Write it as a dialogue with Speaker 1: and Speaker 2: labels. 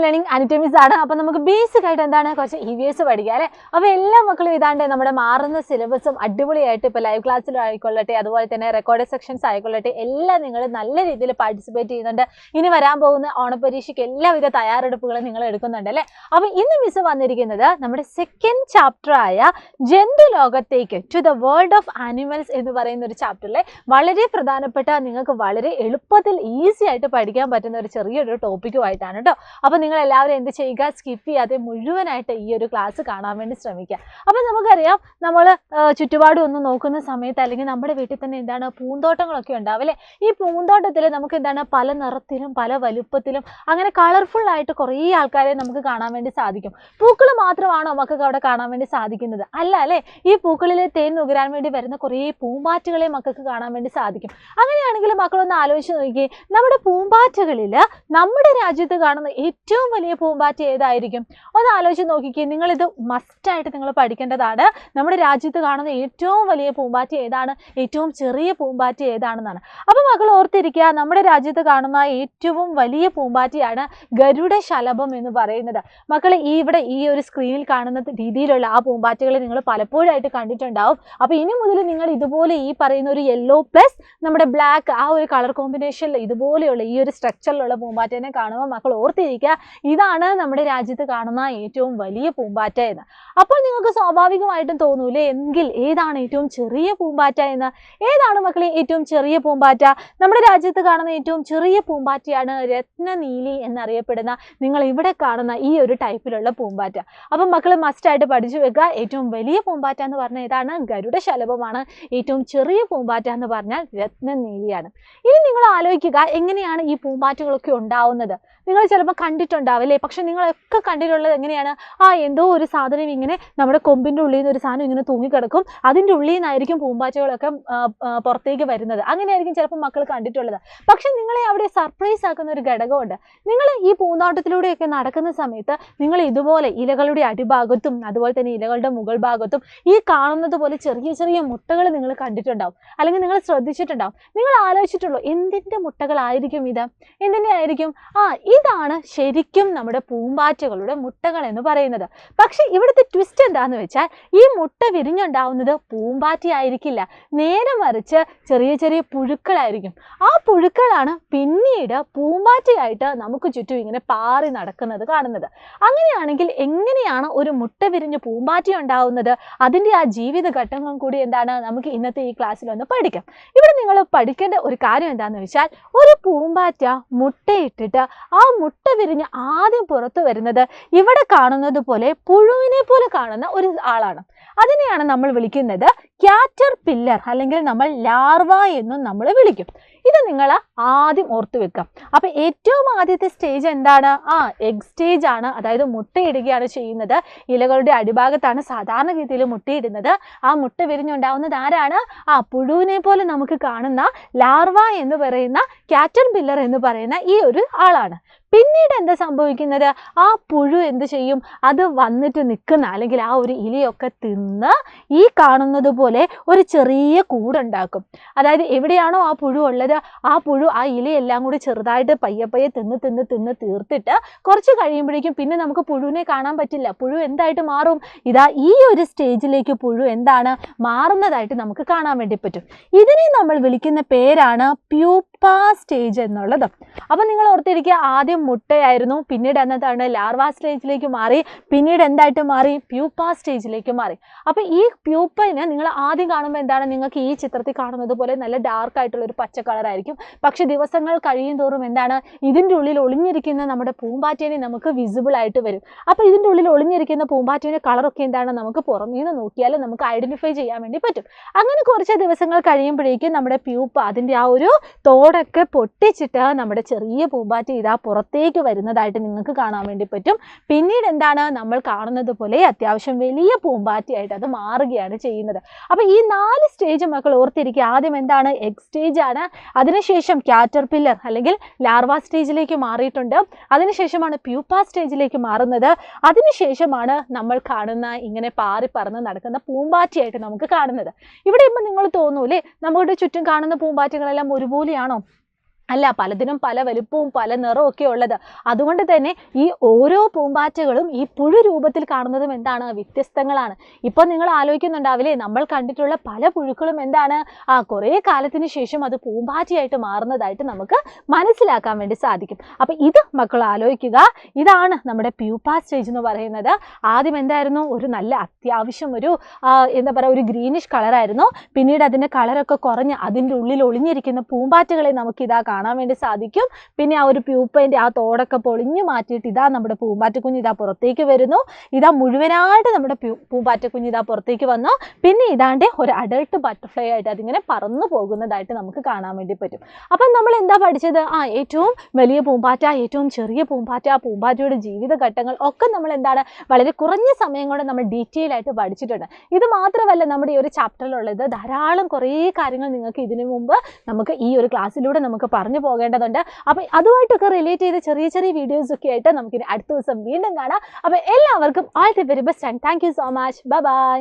Speaker 1: Learning അനറ്റമീസ് ആണ്. അപ്പോൾ നമുക്ക് ബേസിക് ആയിട്ട് എന്താണ് കുറച്ച് EVS പഠിക്കാം അല്ലേ. അപ്പോൾ എല്ലാ മക്കളും ഇതാണ്ട് നമ്മുടെ മാറുന്ന സിലബസും അടിപൊളിയായിട്ട് ഇപ്പോൾ ലൈവ് ക്ലാസ്സിലും ആയിക്കൊള്ളട്ടെ, അതുപോലെ തന്നെ റെക്കോർഡ് സെക്ഷൻസ് ആയിക്കൊള്ളട്ടെ, എല്ലാം നിങ്ങൾ നല്ല രീതിയിൽ പാർട്ടിസിപ്പേറ്റ് ചെയ്യുന്നുണ്ട്. ഇനി വരാൻ പോകുന്ന ഓണപരീക്ഷയ്ക്ക് എല്ലാവിധ തയ്യാറെടുപ്പുകളും നിങ്ങൾ എടുക്കുന്നുണ്ട് അല്ലേ. അപ്പോൾ ഇന്ന് മിസ് വന്നിരിക്കുന്നത് നമ്മുടെ സെക്കൻഡ് ചാപ്റ്റർ ആയ ജന്തു ലോകത്തേക്ക് to the world of animals എന്ന് പറയുന്ന ഒരു ചാപ്റ്ററിലെ വളരെ പ്രധാനപ്പെട്ട നിങ്ങൾക്ക് വളരെ എളുപ്പത്തിൽ ഈസി ആയിട്ട് പഠിക്കാൻ പറ്റുന്ന ഒരു ചെറിയൊരു ടോപ്പിക്കുമായിട്ടാണ് കേട്ടോ. അപ്പോൾ നിങ്ങൾ എല്ലാവരും എന്ത് ചെയ്യുക, സ്കിപ്പ് ചെയ്യാതെ മുഴുവനായിട്ട് ഈ ഒരു ക്ലാസ് കാണാൻ വേണ്ടി ശ്രമിക്കുക. അപ്പോൾ നമുക്കറിയാം നമ്മൾ ചുറ്റുപാടും ഒന്ന് നോക്കുന്ന സമയത്ത് അല്ലെങ്കിൽ നമ്മുടെ വീട്ടിൽ തന്നെ എന്താണ് പൂന്തോട്ടങ്ങളൊക്കെ ഉണ്ടാവും അല്ലേ. ഈ പൂന്തോട്ടത്തിൽ നമുക്ക് എന്താണ് പല നിറത്തിലും പല വലുപ്പത്തിലും അങ്ങനെ കളർഫുൾ ആയിട്ട് കുറേ ആൾക്കാരെ നമുക്ക് കാണാൻ വേണ്ടി സാധിക്കും. പൂക്കൾ മാത്രമാണോ മക്കൾക്ക് അവിടെ കാണാൻ വേണ്ടി സാധിക്കുന്നത്? അല്ല അല്ലേ. ഈ പൂക്കളിലെ തേൻ നുകരാൻ വേണ്ടി വരുന്ന കുറേ പൂമ്പാറ്റകളെ മക്കൾക്ക് കാണാൻ വേണ്ടി സാധിക്കും. അങ്ങനെയാണെങ്കിൽ മക്കളൊന്ന് ആലോചിച്ച് നോക്കിയേ, നമ്മുടെ പൂമ്പാറ്റകളിൽ നമ്മുടെ രാജ്യത്ത് കാണുന്ന ഏറ്റവും വലിയ പൂമ്പാറ്റ ഏതായിരിക്കും? ഒന്ന് ആലോചിച്ച് നോക്കിക്കേ. നിങ്ങളിത് മസ്റ്റായിട്ട് നിങ്ങൾ പഠിക്കേണ്ടതാണ്. നമ്മുടെ രാജ്യത്ത് കാണുന്ന ഏറ്റവും വലിയ പൂമ്പാറ്റ ഏതാണ്, ഏറ്റവും ചെറിയ പൂമ്പാറ്റ ഏതാണെന്നാണ്. അപ്പോൾ മക്കൾ ഓർത്തിരിക്കുക, നമ്മുടെ രാജ്യത്ത് കാണുന്ന ഏറ്റവും വലിയ പൂമ്പാറ്റയാണ് ഗരുഡശലഭം എന്ന് പറയുന്നത്. മക്കൾ ഇവിടെ ഈ ഒരു സ്ക്രീനിൽ കാണുന്ന രീതിയിലുള്ള ആ പൂമ്പാറ്റകളെ നിങ്ങൾ പലപ്പോഴായിട്ട് കണ്ടിട്ടുണ്ടാവും. അപ്പോൾ ഇനി മുതൽ നിങ്ങൾ ഇതുപോലെ ഈ പറയുന്ന ഒരു യെല്ലോ പ്ലസ് നമ്മുടെ ബ്ലാക്ക് ആ ഒരു കളർ കോമ്പിനേഷനിൽ ഇതുപോലെയുള്ള ഈ ഒരു സ്ട്രക്ചറിലുള്ള പൂമ്പാറ്റേനെ കാണുമ്പോൾ മക്കൾ ഓർത്തിരിക്കുക, ഇതാണ് നമ്മുടെ രാജ്യത്ത് കാണുന്ന ഏറ്റവും വലിയ പൂമ്പാറ്റ എന്ന്. അപ്പോൾ നിങ്ങൾക്ക് സ്വാഭാവികമായിട്ടും തോന്നൂലേ, എങ്കിൽ ഏതാണ് ഏറ്റവും ചെറിയ പൂമ്പാറ്റ എന്ന്? ഏതാണ് മക്കളെ ഏറ്റവും ചെറിയ പൂമ്പാറ്റ? നമ്മുടെ രാജ്യത്ത് കാണുന്ന ഏറ്റവും ചെറിയ പൂമ്പാറ്റയാണ് രത്നനീലി എന്നറിയപ്പെടുന്ന നിങ്ങൾ ഇവിടെ കാണുന്ന ഈ ഒരു ടൈപ്പിലുള്ള പൂമ്പാറ്റ. അപ്പം മക്കൾ മസ്റ്റായിട്ട് പഠിച്ചു വെക്കുക. ഏറ്റവും വലിയ പൂമ്പാറ്റ എന്ന് പറഞ്ഞാൽ ഏതാണ്? ഗരുഡശലഭമാണ്. ഏറ്റവും ചെറിയ പൂമ്പാറ്റ എന്ന് പറഞ്ഞാൽ രത്നനീലിയാണ്. ഇനി നിങ്ങൾ ആലോചിക്കുക, എങ്ങനെയാണ് ഈ പൂമ്പാറ്റകളൊക്കെ ഉണ്ടാവുന്നത്? നിങ്ങൾ ചിലപ്പോൾ കണ്ടിട്ടുണ്ടാവില്ലേ, പക്ഷെ നിങ്ങളൊക്കെ കണ്ടിട്ടുള്ളത് എങ്ങനെയാണ്? എന്തോ ഒരു സാധനം ഇങ്ങനെ നമ്മുടെ കൊമ്പിൻ്റെ ഉള്ളിൽ നിന്ന് ഒരു സാധനം ഇങ്ങനെ തൂങ്ങിക്കിടക്കും, അതിൻ്റെ ഉള്ളിൽ നിന്നായിരിക്കും പൂമ്പാറ്റകളൊക്കെ പുറത്തേക്ക് വരുന്നത്. അങ്ങനെയായിരിക്കും ചിലപ്പോൾ മക്കൾ കണ്ടിട്ടുള്ളത്. പക്ഷെ നിങ്ങളെ അവിടെ സർപ്രൈസ് ആക്കുന്ന ഒരു ഘടകമുണ്ട്. നിങ്ങൾ ഈ പൂന്തോട്ടത്തിലൂടെയൊക്കെ നടക്കുന്ന സമയത്ത് നിങ്ങൾ ഇതുപോലെ ഇലകളുടെ അടിഭാഗത്തും അതുപോലെ തന്നെ ഇലകളുടെ മുകൾ ഭാഗത്തും ഈ കാണുന്നത് പോലെ ചെറിയ ചെറിയ മുട്ടകൾ നിങ്ങൾ കണ്ടിട്ടുണ്ടാവും, അല്ലെങ്കിൽ നിങ്ങൾ ശ്രദ്ധിച്ചിട്ടുണ്ടാവും. നിങ്ങൾ ആലോചിച്ചിട്ടുള്ളൂ, എന്തിൻ്റെ മുട്ടകളായിരിക്കും ഇത്? എന്തിൻ്റെ ആയിരിക്കും? ഇതാണ് ശരിക്കും നമ്മുടെ പൂമ്പാറ്റകളുടെ മുട്ടകൾ എന്ന് പറയുന്നത്. പക്ഷെ ഇവിടുത്തെ ട്വിസ്റ്റ് എന്താന്ന് വെച്ചാൽ, ഈ മുട്ട വിരിഞ്ഞുണ്ടാവുന്നത് പൂമ്പാറ്റ ആയിരിക്കില്ല, നേരെ മറിച്ച് ചെറിയ ചെറിയ പുഴുക്കളായിരിക്കും. ആ പുഴുക്കളാണ് പിന്നീട് പൂമ്പാറ്റയായിട്ട് നമുക്ക് ചുറ്റും ഇങ്ങനെ പാറി നടക്കുന്നത് കാണുന്നത്. അങ്ങനെയാണെങ്കിൽ എങ്ങനെയാണ് ഒരു മുട്ട വിരിഞ്ഞ് പൂമ്പാറ്റ ഉണ്ടാവുന്നത്? അതിൻ്റെ ആ ജീവിത ഘട്ടങ്ങളും കൂടി എന്താണ് നമുക്ക് ഇന്നത്തെ ഈ ക്ലാസ്സിൽ ഒന്ന് പഠിക്കാം. ഇവിടെ നിങ്ങൾ പഠിക്കേണ്ട ഒരു കാര്യം എന്താണെന്ന് വെച്ചാൽ, ഒരു പൂമ്പാറ്റ മുട്ടയിട്ടിട്ട് ആ മുട്ട വിരിഞ്ഞ് ആദ്യം പുറത്തു വരുന്നത് ഇവിടെ കാണുന്നത് പോലെ പുഴുവിനെ പോലെ കാണുന്ന ഒരു ആളാണ്. അതിനെയാണ് നമ്മൾ വിളിക്കുന്നത് ക്യാറ്റർ പില്ലർ, അല്ലെങ്കിൽ നമ്മൾ ലാർവ എന്നും നമ്മൾ വിളിക്കും. ഇത് നിങ്ങൾ ആദ്യം ഓർത്തു വെക്കാം. അപ്പോൾ ഏറ്റവും ആദ്യത്തെ സ്റ്റേജ് എന്താണ്? എഗ് സ്റ്റേജ് ആണ്. അതായത് മുട്ടയിടുകയാണ് ചെയ്യുന്നത്. ഇലകളുടെ അടിഭാഗത്താണ് സാധാരണ രീതിയിൽ മുട്ടയിടുന്നത്. ആ മുട്ട വിരിഞ്ഞുണ്ടാവുന്നത് ആരാണ്? പുഴുവിനെ പോലെ നമുക്ക് കാണുന്ന ലാർവ എന്ന് പറയുന്ന ക്യാറ്റർ പില്ലർ എന്ന് പറയുന്ന ഈ ഒരു ആളാണ്. പിന്നീട് എന്താ സംഭവിക്കുന്നത്? ആ പുഴു എന്ത് ചെയ്യും? അത് വന്നിട്ട് നിൽക്കുന്ന അല്ലെങ്കിൽ ആ ഒരു ഇലയൊക്കെ തിന്ന് ഈ കാണുന്നത് പോലെ ഒരു ചെറിയ കൂടുണ്ടാക്കും. അതായത് എവിടെയാണോ ആ പുഴു ഉള്ളത്, ആ പുഴു ആ ഇലയെല്ലാം കൂടി ചെറുതായിട്ട് പയ്യെ പയ്യെ തിന്ന് തീർത്തിട്ട് കുറച്ച് കഴിയുമ്പോഴേക്കും പിന്നെ നമുക്ക് പുഴുവിനെ കാണാൻ പറ്റില്ല. പുഴു എന്തായിട്ട് മാറും? ഇതാ ഈ ഒരു സ്റ്റേജിലേക്ക് പുഴു എന്താണ് മാറുന്നതായിട്ട് നമുക്ക് കാണാൻ വേണ്ടി പറ്റും. ഇതിനെ നമ്മൾ വിളിക്കുന്ന പേരാണ് പ്യൂപ്പ സ്റ്റേജ് എന്നുള്ളത്. അപ്പം നിങ്ങൾ ഓർത്തിരിക്കുക, ആദ്യം മുട്ടയായിരുന്നു, പിന്നീട് എന്നതാണ് ലാർവ സ്റ്റേജിലേക്ക് മാറി, പിന്നീട് എന്തായിട്ട് മാറി? പ്യൂപ്പ സ്റ്റേജിലേക്ക് മാറി. അപ്പോൾ ഈ പ്യൂപ്പയിനെ നിങ്ങൾ ആദ്യം കാണുമ്പോൾ എന്താണ്, നിങ്ങൾക്ക് ഈ ചിത്രത്തിൽ കാണുന്നത് പോലെ നല്ല ഡാർക്ക് ആയിട്ടുള്ള ഒരു പച്ച കളറായിരിക്കും. പക്ഷെ ദിവസങ്ങൾ കഴിയും തോറും എന്താണ്, ഇതിൻ്റെ ഉള്ളിൽ ഒളിഞ്ഞിരിക്കുന്ന നമ്മുടെ പൂമ്പാറ്റേനെ നമുക്ക് വിസിബിൾ ആയിട്ട് വരും. അപ്പോൾ ഇതിൻ്റെ ഉള്ളിൽ ഒളിഞ്ഞിരിക്കുന്ന പൂമ്പാറ്റേൻ്റെ കളറൊക്കെ എന്താണ്, നമുക്ക് പുറമേ നിന്ന് നോക്കിയാൽ നമുക്ക് ഐഡൻറ്റിഫൈ ചെയ്യാൻ വേണ്ടി പറ്റും. അങ്ങനെ കുറച്ച് ദിവസങ്ങൾ കഴിയുമ്പോഴേക്കും നമ്മുടെ പ്യൂപ്പ അതിൻ്റെ ആ ഒരു തോടൊക്കെ പൊട്ടിച്ചിട്ട് നമ്മുടെ ചെറിയ പൂമ്പാറ്റ ഇതാ പുറത്തേക്ക് വരുന്നതായിട്ട് നിങ്ങൾക്ക് കാണാൻ വേണ്ടി പറ്റും. പിന്നീട് എന്താണ്, നമ്മൾ കാണുന്നത് പോലെ അത്യാവശ്യം വലിയ പൂമ്പാറ്റയായിട്ട് അത് മാറുകയാണ് ചെയ്യുന്നത്. അപ്പോൾ ഈ 4 സ്റ്റേജ് മക്കൾ ഓർത്തിരിക്കുക. ആദ്യം എന്താണ്? എഗ് സ്റ്റേജ് ആണ്. അതിനുശേഷം ക്യാറ്റർ പില്ലർ അല്ലെങ്കിൽ ലാർവ സ്റ്റേജിലേക്ക് മാറിയിട്ടുണ്ട്. അതിനുശേഷമാണ് പ്യൂപ്പ സ്റ്റേജിലേക്ക് മാറുന്നത്. അതിനുശേഷമാണ് നമ്മൾ കാണുന്ന ഇങ്ങനെ പാറി പറന്ന് നടക്കുന്ന പൂമ്പാറ്റയായിട്ട് നമുക്ക് കാണുന്നത്. ഇവിടെ ഇപ്പം നിങ്ങൾ തോന്നൂലേ, നമ്മുടെ ചുറ്റും കാണുന്ന പൂമ്പാറ്റകളെല്ലാം ഒരുപോലെയാണോ? അല്ല, പലതിനും പല വലുപ്പവും പല നിറവും ഒക്കെ ഉള്ളത്. അതുകൊണ്ട് തന്നെ ഈ ഓരോ പൂമ്പാറ്റകളും ഈ പുഴു രൂപത്തിൽ കാണുന്നതും എന്താണ്, വ്യത്യസ്തങ്ങളാണ്. ഇപ്പോൾ നിങ്ങൾ ആലോചിക്കുന്നുണ്ടാവില്ലേ, നമ്മൾ കണ്ടിട്ടുള്ള പല പുഴുക്കളും എന്താണ്, കുറേ കാലത്തിന് ശേഷം അത് പൂമ്പാറ്റയായിട്ട് മാറുന്നതായിട്ട് നമുക്ക് മനസ്സിലാക്കാൻ വേണ്ടി സാധിക്കും. അപ്പം ഇത് മക്കൾ ആലോചിക്കുക. ഇതാണ് നമ്മുടെ പ്യൂപ്പ സ്റ്റേജ് എന്ന് പറയുന്നത്. ആദ്യം എന്തായിരുന്നു, ഒരു നല്ല അത്യാവശ്യം ഒരു എന്താ പറയുക, ഒരു ഗ്രീനിഷ് കളറായിരുന്നു. പിന്നീട് അതിൻ്റെ കളറൊക്കെ കുറഞ്ഞ് അതിൻ്റെ ഉള്ളിൽ ഒളിഞ്ഞിരിക്കുന്ന പൂമ്പാറ്റകളെ നമുക്കിതാ കാണാൻ വേണ്ടി സാധിക്കും. പിന്നെ ആ ഒരു പ്യൂപ്പേൻ്റെ ആ തോടൊക്കെ പൊളിഞ്ഞു മാറ്റിയിട്ട് ഇതാ നമ്മുടെ പൂമ്പാറ്റക്കുഞ്ഞ് ഇതാ പുറത്തേക്ക് വരുന്നു. ഇതാ മുഴുവനായിട്ട് നമ്മുടെ പൂമ്പാറ്റക്കുഞ്ഞ് ഇതാ പുറത്തേക്ക് വന്നു. പിന്നെ ഇതാണ്ട് ഒരു അഡൾട്ട് ബട്ടർഫ്ലൈ ആയിട്ട് അതിങ്ങനെ പറന്നു പോകുന്നതായിട്ട് നമുക്ക് കാണാൻ വേണ്ടി പറ്റും. അപ്പം നമ്മൾ എന്താ പഠിച്ചത്, ഏറ്റവും വലിയ പൂമ്പാറ്റ, ഏറ്റവും ചെറിയ പൂമ്പാറ്റ, പൂമ്പാറ്റയുടെ ജീവിതഘട്ടങ്ങൾ ഒക്കെ നമ്മൾ എന്താണ് വളരെ കുറഞ്ഞ സമയം കൊണ്ട് നമ്മൾ ഡീറ്റെയിൽ ആയിട്ട് പഠിച്ചിട്ടുണ്ട്. ഇത് മാത്രമല്ല നമ്മുടെ ഈ ഒരു ചാപ്റ്ററിലുള്ളത് ധാരാളം കുറേ കാര്യങ്ങൾ നിങ്ങൾക്ക് ഇതിനു മുമ്പ് നമുക്ക് ഈ ഒരു ക്ലാസ്സിലൂടെ നമുക്ക് പറഞ്ഞു പോകേണ്ടതുണ്ട്. അപ്പം അതുമായിട്ടൊക്കെ റിലേറ്റ് ചെയ്ത് ചെറിയ ചെറിയ വീഡിയോസ് ഒക്കെ ആയിട്ട് നമുക്കിനി അടുത്ത ദിവസം വീണ്ടും കാണാം. അപ്പം എല്ലാവർക്കും all the very best and thank you so much. Bye bye.